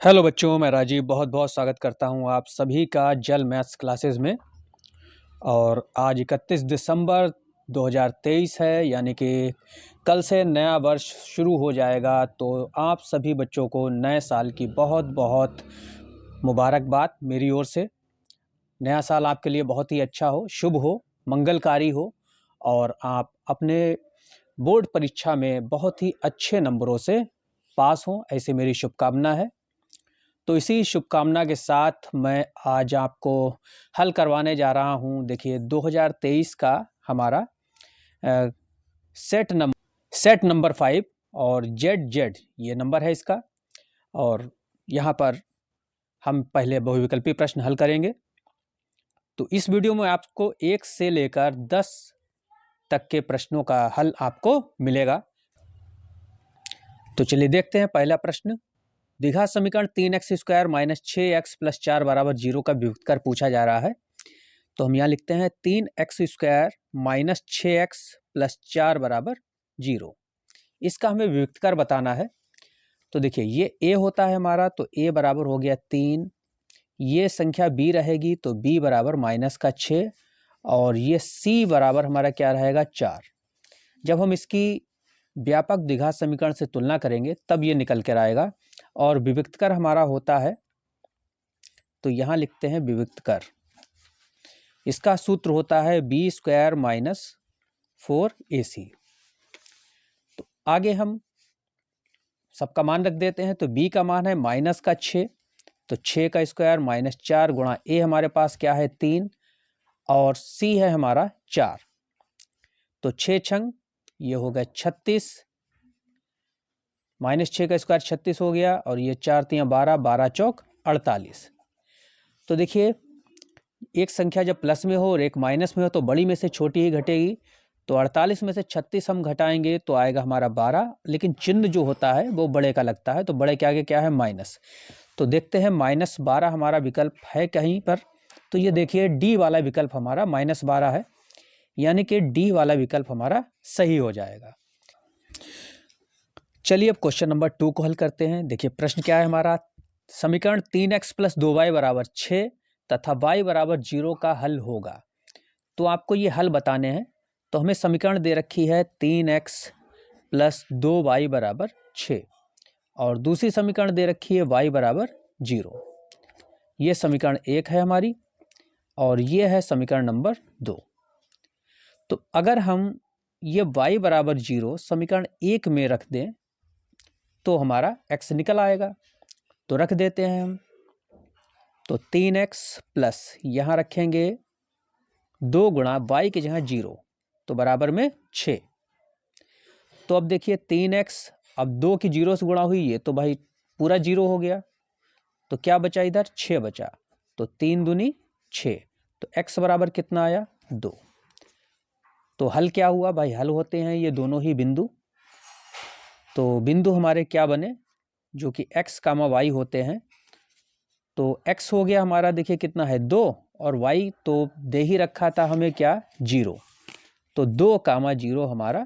Hello बच्चों, मैं राजीव बहुत बहुत स्वागत करता हूं आप सभी का जल मैथ्स क्लासेस में। और आज 31 दिसंबर 2023 है, यानी कि कल से नया वर्ष शुरू हो जाएगा। तो आप सभी बच्चों को नए साल की बहुत बहुत मुबारकबाद मेरी ओर से। नया साल आपके लिए बहुत ही अच्छा हो, शुभ हो, मंगलकारी हो और आप अपने बोर्ड परीक्षा में बहुत ही अच्छे नंबरों से पास हों, ऐसी मेरी शुभकामना है। तो इसी शुभकामना के साथ मैं आज आपको हल करवाने जा रहा हूं। देखिए 2023 का हमारा सेट नंबर 5 और जेड ये नंबर है इसका। और यहाँ पर हम पहले बहुविकल्पी प्रश्न हल करेंगे। तो इस वीडियो में आपको 1 से लेकर 10 तक के प्रश्नों का हल आपको मिलेगा। तो चलिए देखते हैं पहला प्रश्न। द्विघात समीकरण 3x square minus 6x plus 4 बराबर 0 का विभक्त कर पूछा जा रहा है। तो हम यहाँ लिखते हैं 3x square minus 6x plus 4 बराबर 0। इसका हमें विभक्त कर बताना है। तो देखिए ये a होता है हमारा, तो a बराबर हो गया 3। ये संख्या b रहेगी तो b बराबर माइनस का 6 और ये c बराबर हमारा क्या रहेगा 4। जब हम इसकी व्यापक द्विघात समीकरण से तुलना करेंगे तब ये निकल कर आएगा। और विभक्त कर हमारा होता है, तो यहाँ लिखते हैं विभक्त कर। इसका सूत्र होता है बी स्क्वायर माइनस 4ac। तो आगे हम सबका मान रख देते हैं। तो b का मान है माइनस का 6, तो 6 का स्क्वायर माइनस 4 गुणा a हमारे पास क्या है 3 और c है हमारा 4। तो 6 छंग ये हो गया 36, माइनस 6 का स्क्वायर 36 हो गया और ये 4 तियाँ 12, 12 चौक 48। तो देखिए एक संख्या जब प्लस में हो और एक माइनस में हो तो बड़ी में से छोटी ही घटेगी। तो 48 में से 36 हम घटाएंगे तो आएगा हमारा 12, लेकिन चिन्ह जो होता है वो बड़े का लगता है, तो बड़े के आगे क्या है माइनस। तो देखते हैं -12 हमारा विकल्प है कहीं पर। तो ये देखिए डी वाला विकल्प हमारा -12 है, यानी कि डी वाला विकल्प हमारा सही हो जाएगा। चलिए अब क्वेश्चन नंबर 2 को हल करते हैं। देखिए प्रश्न क्या है हमारा, समीकरण 3x प्लस 2y बराबर 6 तथा y बराबर 0 का हल होगा। तो आपको ये हल बताने हैं। तो हमें समीकरण दे रखी है 3x प्लस 2y बराबर 6 और दूसरी समीकरण दे रखी है y बराबर 0। ये समीकरण 1 है हमारी और ये है समीकरण नंबर 2। तो अगर हम ये y बराबर 0 समीकरण 1 में रख दें तो हमारा x निकल आएगा। तो रख देते हैं हम। तो 3x प्लस यहाँ रखेंगे 2 गुणा y की जगह 0 तो बराबर में 6। तो अब देखिए 3x अब 2 की 0 से गुणा हुई, ये तो भाई पूरा 0 हो गया। तो क्या बचा इधर 6 बचा। तो 3 दूनी 6, तो x बराबर कितना आया 2। तो हल क्या हुआ भाई, हल होते हैं ये दोनों ही बिंदु। तो बिंदु हमारे क्या बने जो कि x कामा y होते हैं। तो x हो गया हमारा, देखिए कितना है 2 और y तो दे ही रखा था हमें क्या 0। तो 2 कामा 0 हमारा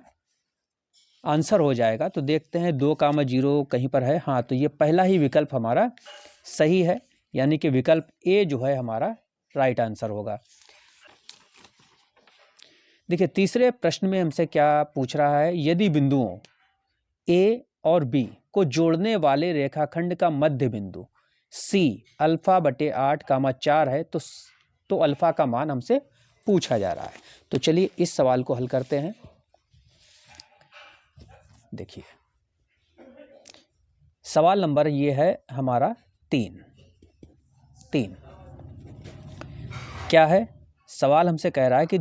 आंसर हो जाएगा। तो देखते हैं 2 कामा 0 कहीं पर है, हाँ तो ये पहला ही विकल्प हमारा सही है, यानी कि विकल्प ए जो है हमारा राइट आंसर होगा। देखिए तीसरे प्रश्न में हमसे क्या पूछ रहा है, यदि बिंदुओं ए और बी को जोड़ने वाले रेखाखंड का मध्य बिंदु सी अल्फा बटे 8 कामा 4 है तो अल्फा का मान हमसे पूछा जा रहा है। तो चलिए इस सवाल को हल करते हैं। देखिए सवाल नंबर ये है हमारा 3। क्या है सवाल, हमसे कह रहा है कि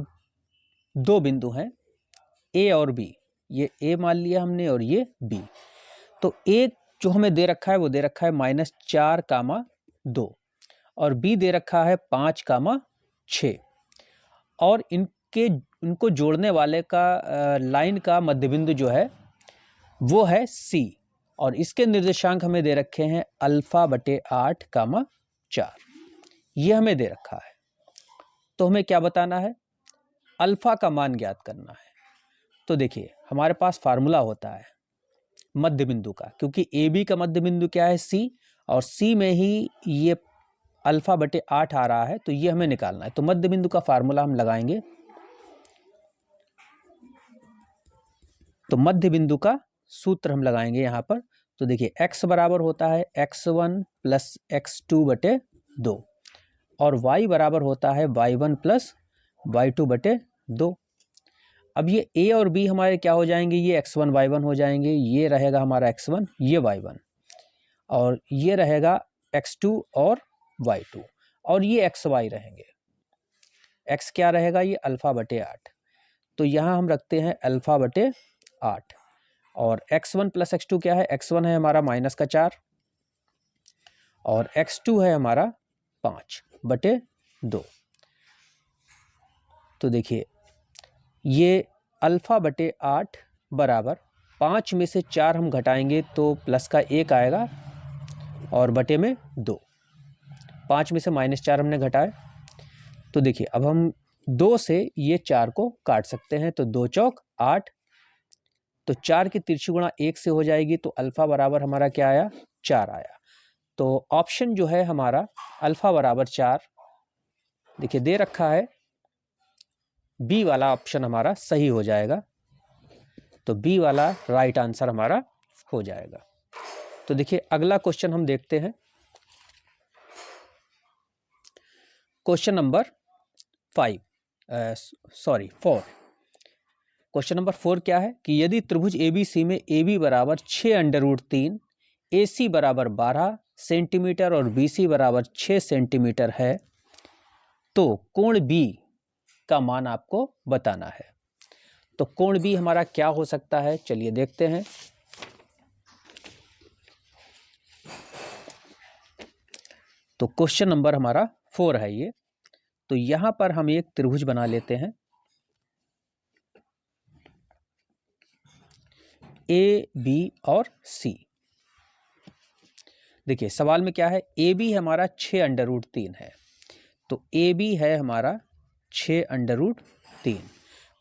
दो बिंदु हैं ए और बी। ये ए मान लिया हमने और ये बी। तो ए जो हमें दे रखा है वो दे रखा है -4 कामा 2 और बी दे रखा है 5 कामा 6 और इनको जोड़ने वाले का लाइन का मध्यबिंदु जो है वो है सी और इसके निर्देशांक हमें दे रखे हैं अल्फा बटे 8 कामा 4। ये हमें दे रखा है। तो हमें क्या बताना है, अल्फा का मान ज्ञात करना है। तो देखिए हमारे पास फार्मूला होता है मध्य बिंदु का, क्योंकि ए बी का मध्य बिंदु क्या है सी, और सी में ही ये अल्फा बटे 8 आ रहा है, तो ये हमें निकालना है। तो मध्य बिंदु का फार्मूला हम लगाएंगे। तो मध्य बिंदु का सूत्र हम लगाएंगे यहाँ पर। तो देखिए x बराबर होता है x1 प्लस x2 बटे 2, और y बराबर होता है y1 प्लस y2 बटे 2। अब ये a और b हमारे क्या हो जाएंगे, ये x1 y1 हो जाएंगे, ये रहेगा हमारा x1, ये y1, और ये रहेगा x2 और y2, और ये xy रहेंगे। x क्या रहेगा, ये अल्फा बटे 8, तो यहाँ हम रखते हैं अल्फा बटे 8, और x1 प्लस x2 क्या है, x1 है हमारा -4, और x2 है हमारा 5 बटे 2। तो देखिए ये अल्फा बटे 8 बराबर 5 में से 4 हम घटाएंगे तो प्लस का 1 आएगा, और बटे में 2। 5 में से -4 हमने घटाए, तो देखिए अब हम 2 से ये 4 को काट सकते हैं, तो 2 चौक 8, तो 4 की तिरछी गुणा 1 से हो जाएगी, तो अल्फा बराबर हमारा क्या आया, 4 आया। तो ऑप्शन जो है हमारा अल्फा बराबर 4, देखिए दे रखा है, बी वाला ऑप्शन हमारा सही हो जाएगा। तो बी वाला राइट आंसर हमारा हो जाएगा। तो देखिए अगला क्वेश्चन हम देखते हैं, क्वेश्चन नंबर 4। क्वेश्चन नंबर 4 क्या है कि यदि त्रिभुज ABC में AB बराबर 6√3, AC बराबर 12 सेंटीमीटर और BC बराबर 6 सेंटीमीटर है, तो कोण B का मान आपको बताना है। तो कोण B हमारा क्या हो सकता है, चलिए देखते हैं। तो क्वेश्चन नंबर हमारा 4 है ये। तो यहां पर हम एक त्रिभुज बना लेते हैं, AB और C। देखिए सवाल में क्या है, AB हमारा 6√3 है, तो AB है हमारा 6√3।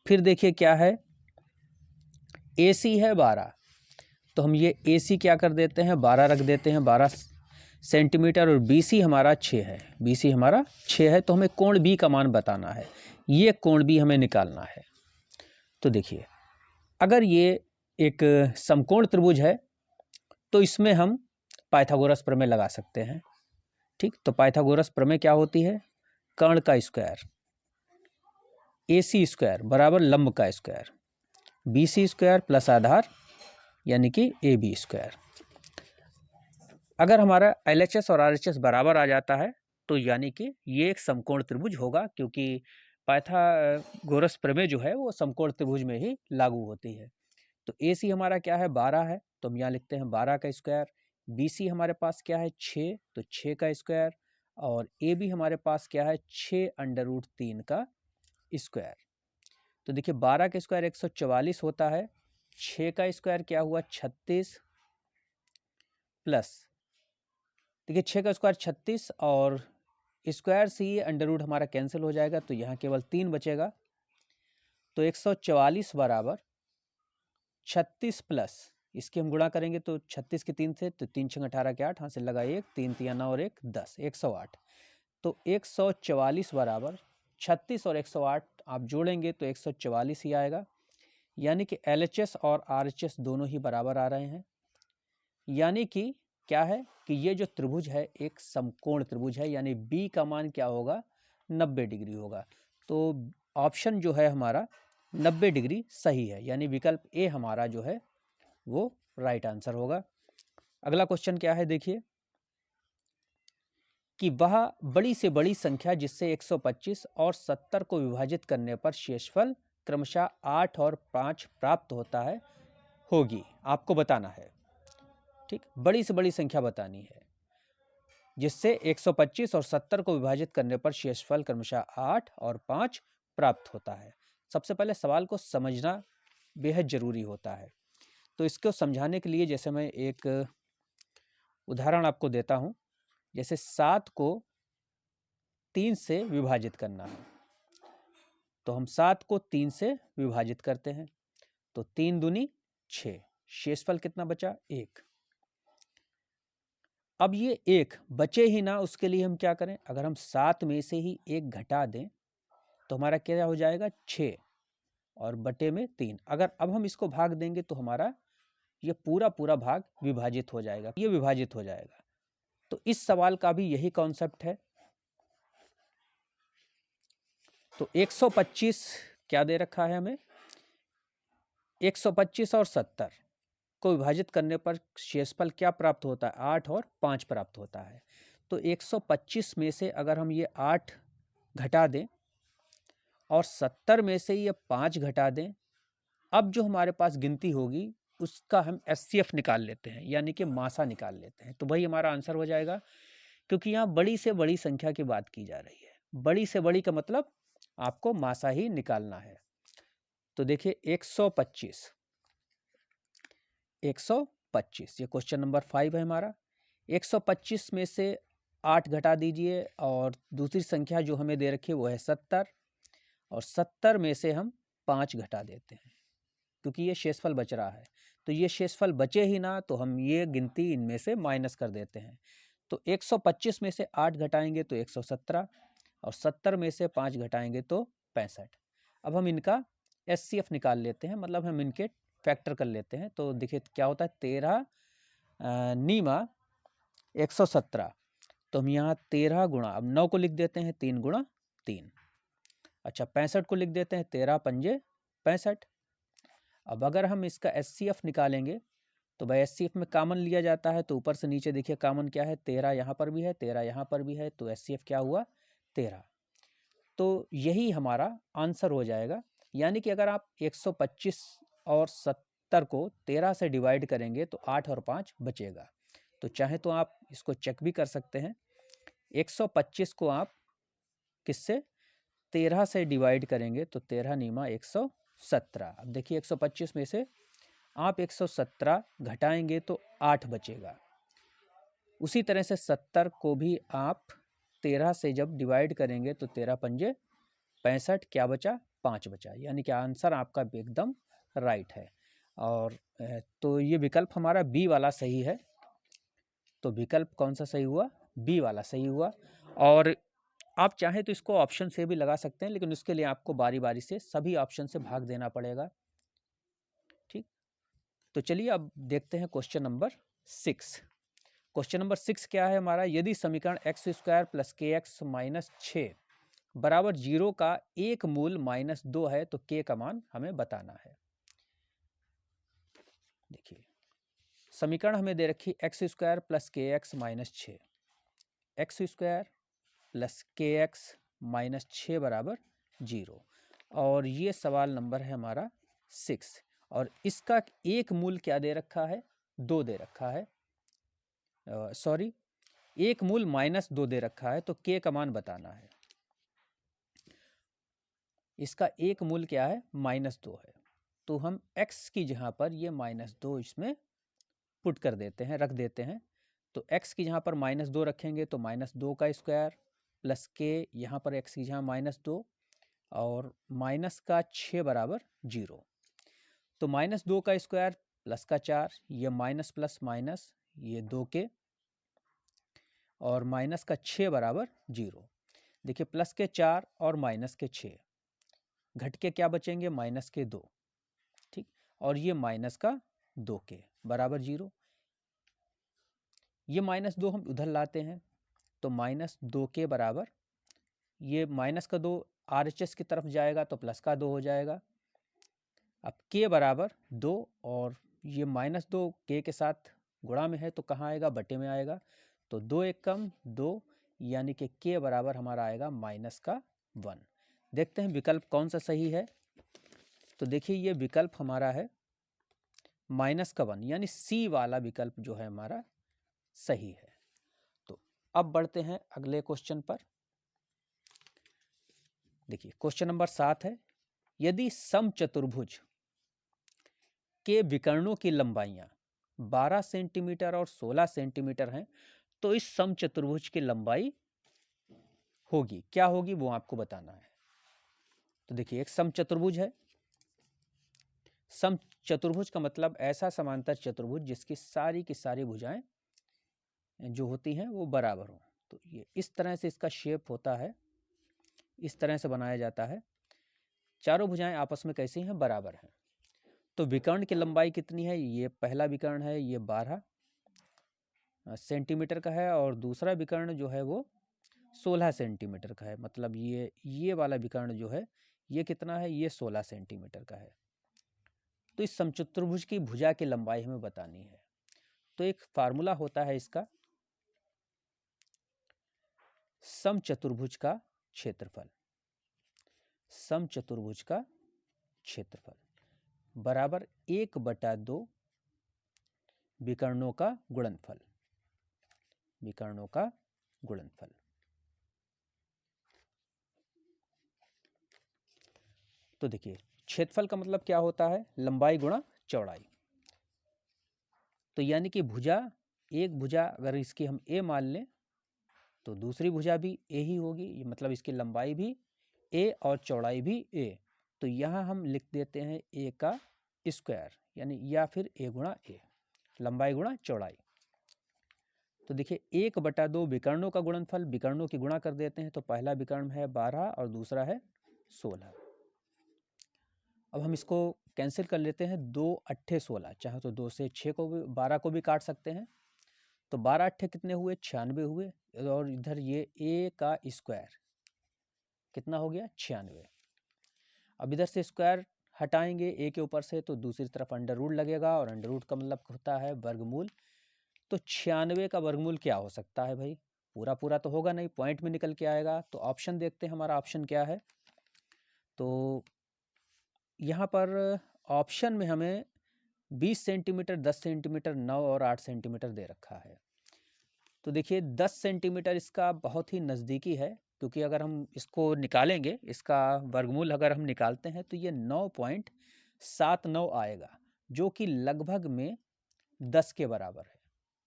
फिर देखिए क्या है, AC है 12, तो हम ये AC क्या कर देते हैं, 12 रख देते हैं, 12 सेंटीमीटर, और BC हमारा 6 है, BC हमारा 6 है, तो हमें कोण B का मान बताना है, ये कोण B हमें निकालना है। तो देखिए अगर ये एक समकोण त्रिभुज है तो इसमें हम पाइथागोरस प्रमेय लगा सकते हैं, ठीक। तो पाइथागोरस प्रमेय क्या होती है, कर्ण का स्क्वायर AC स्क्वायर बराबर लंब का स्क्वायर, BC स्क्वायर प्लस आधार यानी कि AB स्क्वायर। अगर हमारा LHS और RHS बराबर आ जाता है तो यानी कि ये एक समकोण त्रिभुज होगा, क्योंकि पाइथागोरस प्रमेय जो है वो समकोण त्रिभुज में ही लागू होती है। तो AC हमारा क्या है, 12 है, तो हम यहाँ लिखते हैं 12 का स्क्वायर। BC हमारे पास क्या है, 6, तो 6 का स्क्वायर, और AB हमारे पास क्या है, 6√3 का स्क्वायर। तो देखिए 12 का स्क्वायर 144 होता है, 6 का स्क्वायर क्या हुआ, 36, प्लस देखिए 6 का स्क्वायर 36, और स्क्वायर से ये अंडर रूट हमारा कैंसिल हो जाएगा, तो यहाँ केवल 3 बचेगा। तो 144 बराबर 36 प्लस इसकी हम गुणा करेंगे तो 36 के 3 से, तो 3 6 18 के 8, हाँ से लगा 1, 3 3 9 और 1 10, 108। तो 144 बराबर 36 और 108 आप जोड़ेंगे तो 144 ही आएगा, यानी कि LHS और RHS दोनों ही बराबर आ रहे हैं। यानी कि क्या है कि ये जो त्रिभुज है एक समकोण त्रिभुज है, यानी B का मान क्या होगा, 90 डिग्री होगा। तो ऑप्शन जो है हमारा 90 डिग्री सही है, यानी विकल्प A हमारा जो है वो राइट आंसर होगा। अगला क्वेश्चन क्या है, देखिए कि वह बड़ी से बड़ी संख्या जिससे 125 और 70 को विभाजित करने पर शेषफल क्रमशः 8 और 5 प्राप्त होता है होगी, आपको बताना है, ठीक। बड़ी से बड़ी संख्या बतानी है जिससे 125 और 70 को विभाजित करने पर शेषफल क्रमशः 8 और 5 प्राप्त होता है। सबसे पहले सवाल को समझना बेहद जरूरी होता है। तो इसको समझाने के लिए जैसे मैं एक उदाहरण आपको देता हूं, जैसे 7 को 3 से विभाजित करना है, तो हम 7 को 3 से विभाजित करते हैं, तो 3 दूनी 6, शेषफल कितना बचा, 1। अब ये 1 बचे ही ना, उसके लिए हम क्या करें, अगर हम 7 में से ही 1 घटा दें तो हमारा क्या हो जाएगा, 6 और बटे में 3। अगर अब हम इसको भाग देंगे तो हमारा ये पूरा पूरा भाग विभाजित हो जाएगा, ये विभाजित हो जाएगा। तो इस सवाल का भी यही कॉन्सेप्ट है। तो 125 क्या दे रखा है हमें, 125 और 70 को विभाजित करने पर शेषफल क्या प्राप्त होता है, 8 और 5 प्राप्त होता है। तो 125 में से अगर हम ये 8 घटा दें और 70 में से ये 5 घटा दें, अब जो हमारे पास गिनती होगी उसका हम एचसीएफ निकाल लेते हैं, यानी कि मासा निकाल लेते हैं। तो वही हमारा आंसर हो जाएगा, क्योंकि यहाँ बड़ी से बड़ी संख्या की बात की जा रही है। बड़ी से बड़ी का मतलब आपको मासा ही निकालना है। तो देखिए 125 ये क्वेश्चन नंबर 5 है हमारा। 125 में से 8 घटा दीजिए और दूसरी संख्या जो हमें दे रखी है वो है 70, और 70 में से हम 5 घटा देते हैं, क्योंकि ये शेषफल बच रहा है। तो ये शेषफल बचे ही ना, तो हम ये गिनती इनमें से माइनस कर देते हैं। तो 125 में से 8 घटाएंगे तो 117, और 70 में से 5 घटाएंगे तो 65। अब हम इनका एचसीएफ निकाल लेते हैं, मतलब हम इनके फैक्टर कर लेते हैं। तो देखिए क्या होता है, 13 नीमा 117, तो हम यहाँ 13 गुणा, अब 9 को लिख देते हैं 3 गुणा 3। अच्छा 65 को लिख देते हैं 13 पंजे 65। अब अगर हम इसका एचसीएफ निकालेंगे तो भाई एचसीएफ में कॉमन लिया जाता है, तो ऊपर से नीचे देखिए कॉमन क्या है, 13 यहाँ पर भी है, 13 यहाँ पर भी है, तो एचसीएफ क्या हुआ, 13। तो यही हमारा आंसर हो जाएगा। यानी कि अगर आप 125 और 70 को 13 से डिवाइड करेंगे तो 8 और 5 बचेगा। तो चाहे तो आप इसको चेक भी कर सकते हैं। 125 को आप किससे 13 से डिवाइड करेंगे तो 13 नीमा 117। अब देखिए 125 में से आप 117 घटाएंगे तो 8 बचेगा। उसी तरह से 70 को भी आप 13 से जब डिवाइड करेंगे तो 13 पंजे 65, क्या बचा, 5 बचा। यानी कि आंसर आपका एकदम राइट है। और तो ये विकल्प हमारा बी वाला सही है। तो विकल्प कौन सा सही हुआ, बी वाला सही हुआ। और आप चाहें तो इसको ऑप्शन से भी लगा सकते हैं, लेकिन उसके लिए आपको बारी बारी से सभी ऑप्शन से भाग देना पड़ेगा। ठीक, तो चलिए अब देखते हैं क्वेश्चन नंबर 6। क्वेश्चन नंबर 6 क्या है हमारा, यदि समीकरण एक्स स्क्वायर प्लस के एक्स माइनस 6 बराबर 0 का एक मूल -2 है तो के का मान हमें बताना है। देखिए समीकरण हमें दे रखी एक्स स्क्वायर प्लस के x minus 6, x square plus के एक्स माइनस 6 बराबर 0, और ये सवाल नंबर है हमारा 6। और इसका एक मूल क्या दे रखा है, 2 दे रखा है, सॉरी एक मूल -2 दे रखा है, तो के का मान बताना है। इसका एक मूल क्या है, -2 है, तो हम x की जगह पर ये -2 इसमें पुट कर देते हैं, रख देते हैं। तो x की जगह पर -2 रखेंगे तो -2 का स्क्वायर प्लस के, यहाँ पर x की जगह -2 और माइनस का 6 बराबर 0। तो -2 का स्क्वायर प्लस का 4, ये माइनस प्लस माइनस ये 2 के, और माइनस का 6 बराबर 0। देखिए प्लस के 4 और माइनस के 6 घट के क्या बचेंगे, माइनस के 2। ठीक, और ये माइनस का 2 के बराबर 0। ये -2 हम उधर लाते हैं तो -2 के बराबर, ये माइनस का 2 RHS की तरफ जाएगा तो प्लस का 2 हो जाएगा। अब के बराबर 2, और ये -2 के साथ गुणा में है तो कहाँ आएगा, बटे में आएगा। तो 2 एक कम 2, यानी कि के बराबर हमारा आएगा -1। देखते हैं विकल्प कौन सा सही है। तो देखिए ये विकल्प हमारा है -1, यानी सी वाला विकल्प जो है हमारा सही है। तो अब बढ़ते हैं अगले क्वेश्चन पर। देखिए क्वेश्चन नंबर 7 है, यदि समचतुर्भुज के विकर्णों की लंबाइयां 12 सेंटीमीटर और 16 सेंटीमीटर हैं तो इस समचतुर्भुज की लंबाई होगी, क्या होगी वो आपको बताना है। तो देखिए एक समचतुर्भुज है, सम चतुर्भुज का मतलब ऐसा समांतर चतुर्भुज जिसकी सारी की सारी भुजाएं जो होती हैं वो बराबर हो। तो ये इस तरह से इसका शेप होता है, इस तरह से बनाया जाता है। चारों भुजाएं आपस में कैसी हैं, बराबर हैं। तो विकर्ण की लंबाई कितनी है, ये पहला विकर्ण है ये 12 सेंटीमीटर का है और दूसरा विकर्ण जो है वो 16 सेंटीमीटर का है। मतलब ये वाला विकर्ण जो है ये कितना है, ये 16 सेंटीमीटर का है। तो इस समचतुर्भुज की भुजा की लंबाई हमें बतानी है। तो एक फार्मूला होता है इसका, समचतुर्भुज का क्षेत्रफल, समचतुर्भुज का क्षेत्रफल बराबर 1/2 विकर्णों का गुणनफल, विकर्णों का गुणनफल। तो देखिए क्षेत्रफल का मतलब क्या होता है, लंबाई गुणा चौड़ाई। तो यानी कि भुजा, एक भुजा अगर इसकी हम ए मान लें तो दूसरी भुजा भी ए ही होगी, मतलब इसकी लंबाई भी ए और चौड़ाई भी ए। तो यहाँ हम लिख देते हैं ए का स्क्वायर, यानी या फिर ए गुणा ए, लंबाई गुणा चौड़ाई। तो देखिए 1/2 विकर्णों का गुणनफल, विकर्णों की गुणा कर देते हैं। तो पहला विकर्ण है 12 और दूसरा है 16। अब हम इसको कैंसिल कर लेते हैं, 2 अट्ठे 16, चाहे तो 2 से 6 को भी 12 को भी काट सकते हैं। तो 12 अट्ठे कितने हुए, 96 हुए। और इधर ये ए का स्क्वायर कितना हो गया, 96। अब इधर से स्क्वायर हटाएंगे ए के ऊपर से तो दूसरी तरफ अंडर रूट लगेगा, और अंडर रूट का मतलब होता है वर्गमूल। तो 96 का वर्गमूल क्या हो सकता है भाई, पूरा पूरा तो होगा नहीं, पॉइंट में निकल के आएगा। तो ऑप्शन देखते हैं हमारा ऑप्शन क्या है। तो यहाँ पर ऑप्शन में हमें 20 सेंटीमीटर, 10 सेंटीमीटर, 9 और 8 सेंटीमीटर दे रखा है। तो देखिए 10 सेंटीमीटर इसका बहुत ही नज़दीकी है, क्योंकि अगर हम इसको निकालेंगे, इसका वर्गमूल अगर हम निकालते हैं तो ये 9.79 आएगा, जो कि लगभग में 10 के बराबर है।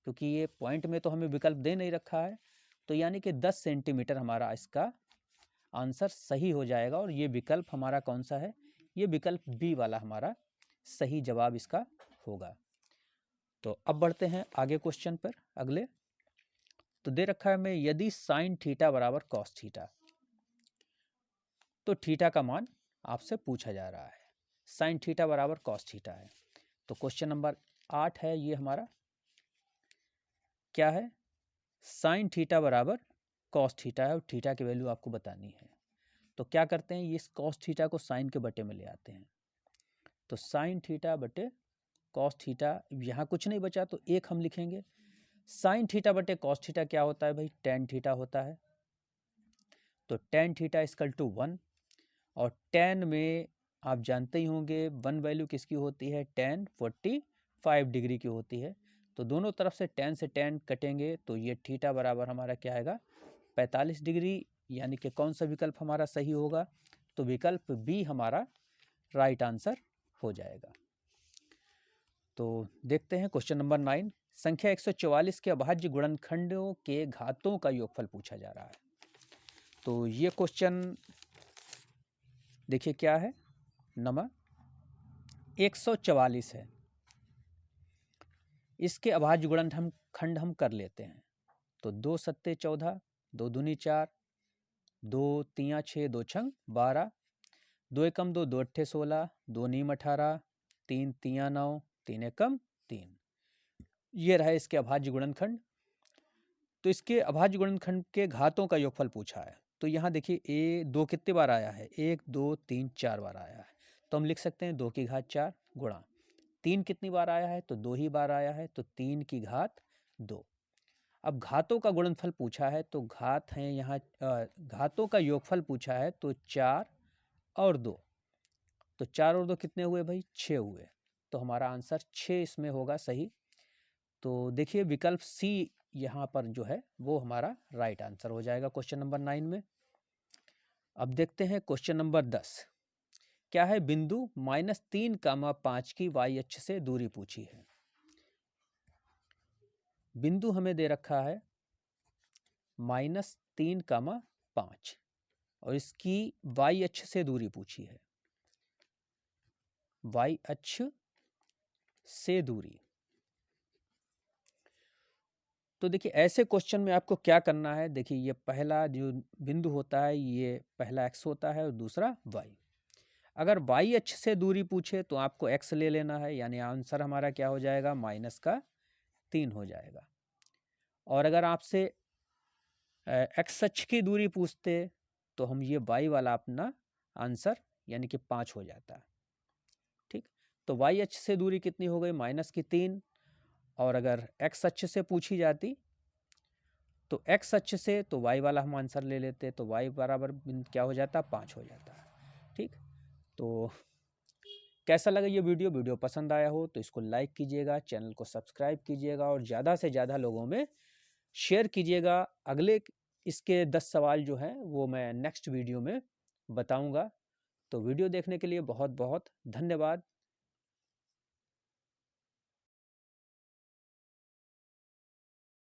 क्योंकि ये पॉइंट में तो हमें विकल्प दे नहीं रखा है, तो यानी कि 10 सेंटीमीटर हमारा इसका आंसर सही हो जाएगा। और ये विकल्प हमारा कौन सा है, ये विकल्प बी वाला हमारा सही जवाब इसका होगा। तो अब बढ़ते हैं आगे क्वेश्चन पर अगले। तो दे रखा है हमें, यदि साइन थीटा बराबर कॉस थीटा, तो थीटा का मान आपसे पूछा जा रहा है। साइन थीटा बराबर कॉस थीटा है। तो क्वेश्चन नंबर 8 है ये हमारा, क्या है, साइन थीटा बराबर कॉस थीटा है और थीटा की वैल्यू आपको बतानी है। तो क्या करते हैं, ये कॉस थीटा को साइन के बटे में ले आते हैं। तो साइन थीटा बटे कॉस थीटा, यहाँ कुछ नहीं बचा तो एक हम लिखेंगे। साइन थीटा बटे कॉस थीटा क्या होता है भाई, टेन थीटा होता है। तो टेन थीटा इक्वल टू 1, और टेन में आप जानते ही होंगे 1 वैल्यू किसकी होती है, टेन 45 डिग्री की होती है। तो दोनों तरफ से टेन से टेन कटेंगे तो ये थीटा बराबर हमारा क्या आएगा, 45 डिग्री। यानी कि कौन सा विकल्प हमारा सही होगा, तो विकल्प बी हमारा राइट आंसर हो जाएगा। तो देखते हैं क्वेश्चन नंबर 9, संख्या 144 के अभाज्य गुणनखंडों के घातों का योगफल पूछा जा रहा है। तो ये क्वेश्चन देखिए क्या है, नंबर 144 है, इसके अभाज्य गुणनखंड हम कर लेते हैं। तो 2 सत्ते 14, 2 दूनी 4, 2 तियाँ 6, 2 छंग 12, 2 एकम 2, 2 अट्ठे 16, 2 नीम 18, 3 तियाँ 9, 3 एकम 3। ये रहा इसके अभाज्य गुणनखंड। तो इसके अभाज्य गुणनखंड के घातों का योगफल पूछा है। तो यहाँ देखिए ए 2 कितने बार आया है, 1 2 3 4 बार आया है। तो हम लिख सकते हैं 2 की घात 4 गुणा 3 कितनी बार आया है, तो 2 ही बार आया है, तो 3 की घात 2। अब घातों का गुणनफल पूछा है, तो घात हैं यहाँ, घातों का योगफल पूछा है, तो 4 और 2, तो 4 और 2 कितने हुए भाई, 6 हुए। तो हमारा आंसर 6 इसमें होगा सही। तो देखिए विकल्प सी यहाँ पर जो है वो हमारा राइट आंसर हो जाएगा क्वेश्चन नंबर 9 में। अब देखते हैं क्वेश्चन नंबर 10, क्या है, बिंदु -3, 5 की वाई अक्ष से दूरी पूछी है। बिंदु हमें दे रखा है -3, 5 और इसकी वाई अक्ष से दूरी पूछी है। y अक्ष से दूरी। तो देखिए ऐसे क्वेश्चन में आपको क्या करना है, देखिए ये पहला जो बिंदु होता है ये पहला x होता है और दूसरा y। अगर y अक्ष से दूरी पूछे तो आपको x ले लेना है, यानी आंसर हमारा क्या हो जाएगा, -3 हो जाएगा। और अगर आपसे x अक्ष की दूरी पूछते तो हम ये y वाला अपना आंसर यानी कि 5 हो जाता। ठीक, तो y अक्ष से दूरी कितनी हो गई, -3। और अगर x अक्ष से पूछी जाती तो x अक्ष से तो y वाला हम आंसर ले लेते, तो y बराबर क्या हो जाता, 5 हो जाता। ठीक, तो कैसा लगा ये वीडियो? वीडियो पसंद आया हो तो इसको लाइक कीजिएगा, चैनल को सब्सक्राइब कीजिएगा और ज़्यादा से ज़्यादा लोगों में शेयर कीजिएगा। अगले इसके 10 सवाल जो हैं वो मैं नेक्स्ट वीडियो में बताऊंगा। तो वीडियो देखने के लिए बहुत बहुत धन्यवाद।